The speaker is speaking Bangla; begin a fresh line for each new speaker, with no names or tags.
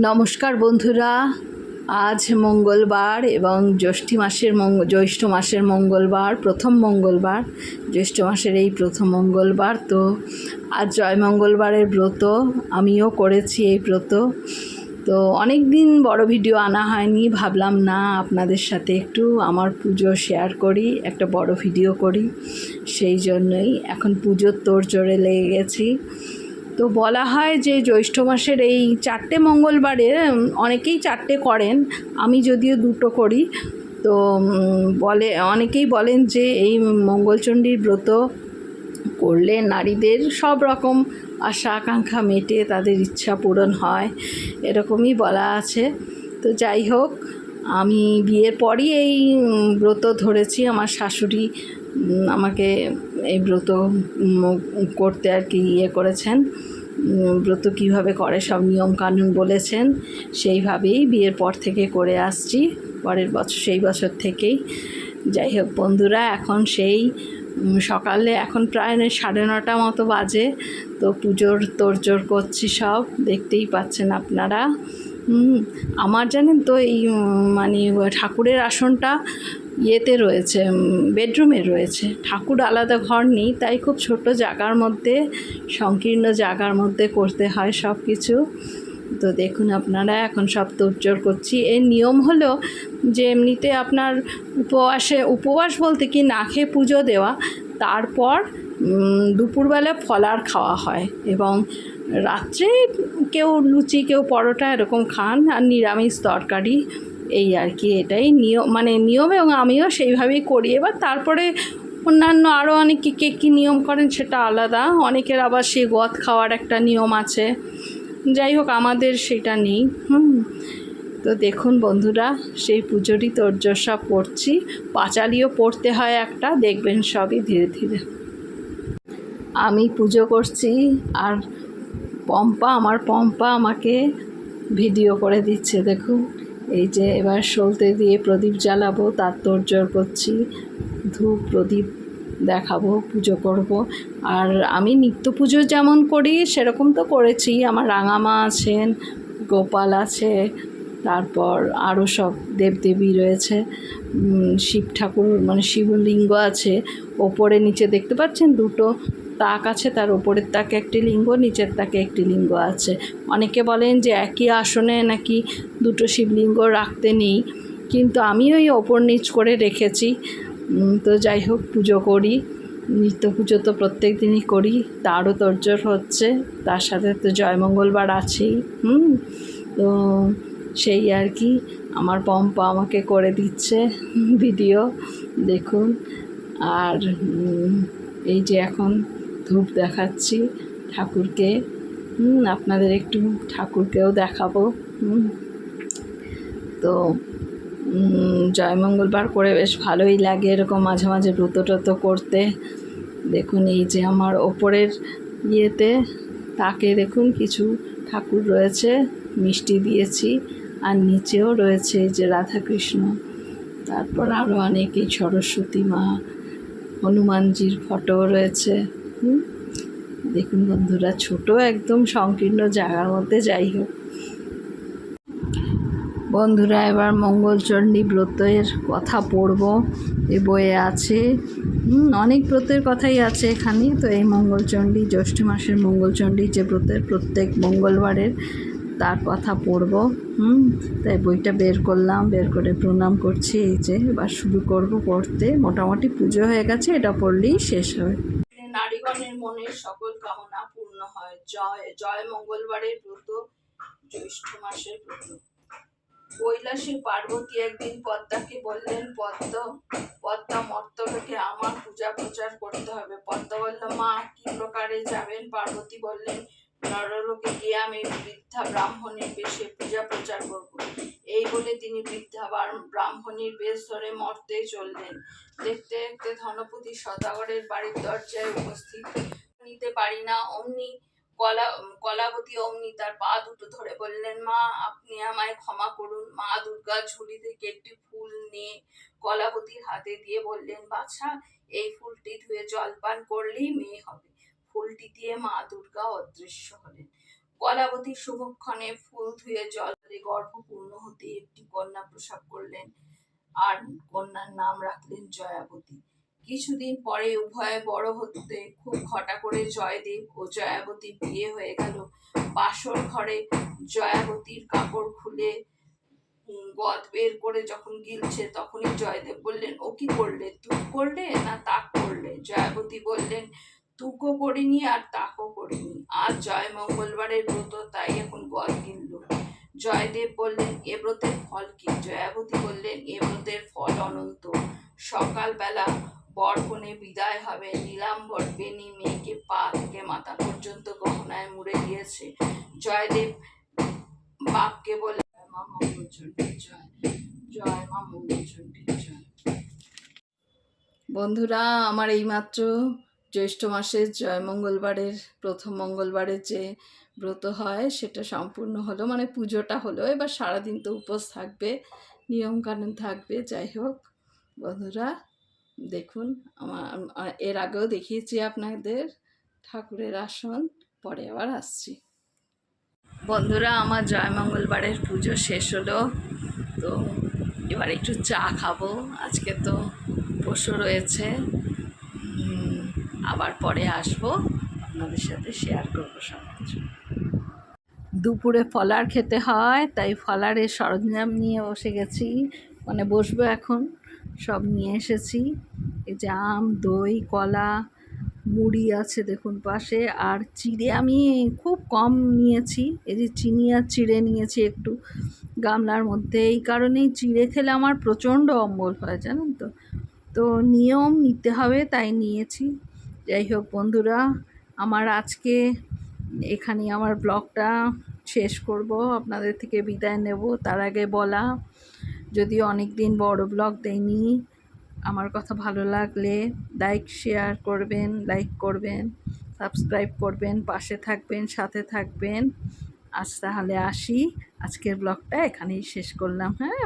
নমস্কার বন্ধুরা, আজ মঙ্গলবার এবং জ্যৈষ্ঠ মাসের মঙ্গলবার, প্রথম মঙ্গলবার, জ্যৈষ্ঠ মাসের এই প্রথম মঙ্গলবার। তো আজ জয় মঙ্গলবারের ব্রত আমিও করেছি এই ব্রত। তো অনেক দিন বড় ভিডিও আনা হয়নি, ভাবলাম না আপনাদের সাথে একটু আমার পুজো শেয়ার করি, একটা বড় ভিডিও করি। সেই জন্যই এখন পুজোর তোড়জোড়ে লেগে গেছি। তো বলা হয় যে জ্যৈষ্ঠ মাসের এই 4টে মঙ্গলবারে অনেকেই 4টে করেন, আমি যদিও 2টো করি। তো অনেকেই বলেন যে এই মঙ্গলচণ্ডীর ব্রত করলে নারীদের সব রকম আশা আকাঙ্ক্ষা মেটে, তাদের ইচ্ছা পূরণ হয়, এরকমই বলা আছে। তো যাই হোক, আমি বিয়ের পরই এই ব্রত ধরেছি। আমার শাশুড়ি আমাকে এই ব্রত করতে আর কি করেছেন, ব্রত কীভাবে করে সব নিয়মকানুন বলেছেন, সেইভাবেই বিয়ের পর থেকে করে আসছি, পরের বছর সেই বছর থেকেই। যাই হোক বন্ধুরা, এখন সেই সকালে এখন প্রায় 9:30 মতো বাজে। তো পুজোর তোড়জোড় করছি, সব দেখতেই পাচ্ছেন আপনারা। আমার জানেন তো এই মানে ঠাকুরের আসনটা ইয়েতে রয়েছে, বেডরুমে রয়েছে, ঠাকুর আলাদা ঘর নেই, তাই খুব ছোট জায়গার মধ্যে, সংকীর্ণ জায়গার মধ্যে করতে হয় সব কিছু। তো দেখুন আপনারা, এখন সব তোড়জোড় করছি। এর নিয়ম হলো যে এমনিতে আপনার উপবাস বলতে কি না খেয়ে পুজো দেওয়া, তারপর দুপুরবেলা ফলার খাওয়া হয় এবং রাত্রে কেউ লুচি কেউ পরোটা এরকম খান, আর নিরামিষ তরকারি, এই আর কি, এটাই নিয়ম এবং আমিও সেইভাবেই করি। এবার তারপরে অন্যান্য আরও অনেকে কী নিয়ম করেন সেটা আলাদা, অনেকের আবার সেই গদ খাওয়ার একটা নিয়ম আছে। যাই হোক, আমাদের সেটা নেই। তো দেখুন বন্ধুরা, সেই পুজোরই তোড়জোড় সব করছি। পাঁচালিও পড়তে হয় একটা, দেখবেন সবই ধীরে ধীরে। আমি পুজো করছি আর আমার পম্পা আমাকে ভিডিও করে দিচ্ছে। দেখুন, এই যে এবার সলতে দিয়ে প্রদীপ জ্বালাবো, তার তোড়জোড় করছি, ধূপ প্রদীপ দেখাবো, পুজো করব। আর আমি নিত্য পুজো যেমন করি সেরকম তো করেছি। আমার রাঙামা আছেন, গোপাল আছে, তারপর আরও সব দেবদেবী রয়েছে, শিব ঠাকুর মানে শিবলিঙ্গ আছে, ওপরে নিচে দেখতে পাচ্ছেন 2টো তাক আছে, তার ওপরের তাকে একটি লিঙ্গ, নিচের তাকে একটি লিঙ্গ আছে। অনেকে বলেন যে একই আসনে নাকি 2টো শিবলিঙ্গ রাখতে নেই, কিন্তু আমি ওই ওপর নিচ করে রেখেছি। তো যাই হোক, পুজো করি, নিত্য পুজো তো প্রত্যেক দিনই করি, তারও তোড়জোড় হচ্ছে, তার সাথে তো জয় মঙ্গলবার আছেই। তো সেই আর কি, আমার পম্পা আমাকে করে দিচ্ছে ভিডিও, দেখুন। আর এই যে এখন ধূপ দেখাচ্ছি ঠাকুরকে, আপনাদের একটু ঠাকুরকেও দেখাবো। তো জয় মঙ্গলবার করে বেশ ভালোই লাগে এরকম মাঝে মাঝে ব্রত টত করতে। দেখুন, এই যে আমার ওপরের ইয়েতে তাকে দেখুন কিছু ঠাকুর রয়েছে, মিষ্টি দিয়েছি, আর নিচেও রয়েছে এই যে রাধাকৃষ্ণ, তারপর আরও অনেকেই, সরস্বতী মা, হনুমানজির ফটো রয়েছে। দেখুন বন্ধুরা, ছোট একদম সংকীর্ণ জায়গার মধ্যে। যাই হোক বন্ধুরা, এবার মঙ্গলচণ্ডী ব্রতের কথা পড়ব, এ বইয়ে আছে, অনেক ব্রতের কথাই আছে এখানে। তো এই মঙ্গলচণ্ডী, জ্যৈষ্ঠ মাসের মঙ্গলচণ্ডী যে ব্রতের প্রত্যেক মঙ্গলবারের, তার কথা পড়ব। তাই বইটা বের করলাম, বের করে প্রণাম করছি। এই যে এবার শুরু করব পড়তে, মোটামুটি পুজো হয়ে গেছে, এটা পড়লেই শেষ হয়। নারীগণের মনের সকল কামনা পূর্ণ হয়। জয় মঙ্গলবারের ব্রত, জ্যৈষ্ঠ মাসের ব্রত। কৈলাসে পার্বতী একদিন পদ্মাকে বললেন, পদ্মা মর্তলোকে আমার পূজা প্রচার করতে হবে। পদ্মা বলল, মা কি প্রকারে যাবেন? পার্বতী বললেন, নরলোকে গিয়ে আমি বৃদ্ধা ব্রাহ্মণের বেশে পূজা প্রচার করব। এই বলে তিনি বৃদ্ধা ব্রাহ্মণীর বেশ ধরে মর্তে চললেন। দেখতে দেখতে ধনপতি সদাগরের বাড়ির দরজায় উপস্থিত। নিতে পারি না, অমনি কলাবতী অমনি তার পা দুটো ধরে বললেন, মা আপনি আমায় ক্ষমা করুন। মা দুর্গা ঝুলি থেকে একটি ফুল নিয়ে কলাবতীর হাতে দিয়ে বললেন, বাছা, এই ফুলটি ধুয়ে জলপান করলেই মেয়ে হবে। ফুলটি দিয়ে মা দুর্গা অদৃশ্য হলেন। কলাবতী শুভক্ষণে ফুল ধুয়ে জল দিয়ে গর্ভপূর্ণ হতে একটি কন্যা প্রসব করলেন, আর কন্যার নাম রাখলেন জয়াবতী। কিছুদিন পরে উভয়ে বড় হতে খুব ঘটা করে জয়দেব ও জয়াবতীর বিয়ে হয়ে গেল। বাসর ঘরে জয়াবতীর কাপড় খুলে গদ বের করে যখন গিলছে, তখনই জয়দেব বললেন, ও কি করলে, তুক করলে না তাক করলে? জয়াবতী বললেন, তুকও করিনি আর তাকও করিনি, আজ জয় মঙ্গলবারের ব্রত, তাই এখন গদ গিলল। জয়দেব বললেন, এ ব্রতের ফল কি? জয়াবতী বললেন, এ ব্রতের ফল অনন্ত। সকালবেলা বর কনে বিদায় হবে, নীলাম্বর বেনি মেয়েকে পা থেকে মাথা পর্যন্ত গহনায় মুড়ে দিয়েছে। জয়দেব বাপকে বলে, মা মঙ্গলচণ্ডীর জয়, জয় মা মঙ্গলচণ্ডীর জয়। বন্ধুরা, আমার এইমাত্র জ্যৈষ্ঠ মাসের জয় মঙ্গলবারের প্রথম মঙ্গলবারের যে ব্রত হয় সেটা সম্পূর্ণ হলো, মানে পুজোটা হলো। এবার সারাদিন তো উপোস থাকবে, নিয়মকানুন থাকবে। যাই হোক বন্ধুরা, দেখুন এর আগেও দেখিয়েছি আপনাদের ঠাকুরের আসন, পরে আবার আসছি। বন্ধুরা, আমার জয় মঙ্গলবারের পুজো শেষ হলো, তো এবার একটু চা খাবো। আজকে তো পশু রয়েছে, আবার পরে আসবো, আপনাদের সাথে শেয়ার করবো সব কিছু। দুপুরে ফলার খেতে হয়, তাই ফলারের সরঞ্জাম নিয়ে বসে গেছি, মানে বসবো এখন। সব নিয়ে এসেছি, এই যে আম, দই, কলা, মুড়ি আছে দেখুন পাশে, আর চিড়ে আমি খুব কম নিয়েছি। এই যে চিনি আর চিড়ে নিয়েছি একটু গামলার মধ্যে, এই কারণেই চিড়ে খেলে আমার প্রচণ্ড অম্বল হয়, জানেন তো। তো নিয়ম নিতে হবে, তাই নিয়েছি। যাই হোক বন্ধুরা, আমার আজকে এখানে আমার ব্লগটা শেষ করব, আপনাদের থেকে বিদায় নেব। তার আগে বলা, যদি অনেক দিন বড় ব্লগ দেয়নি, আমার কথা ভালো লাগলে শেয়ার করবেন, লাইক করবেন, সাবস্ক্রাইব করবেন, পাশে থাকবেন, সাথে থাকবেন। আজ তাহলে আসি, আজকের ব্লগটা এখানেই শেষ করলাম। হ্যাঁ।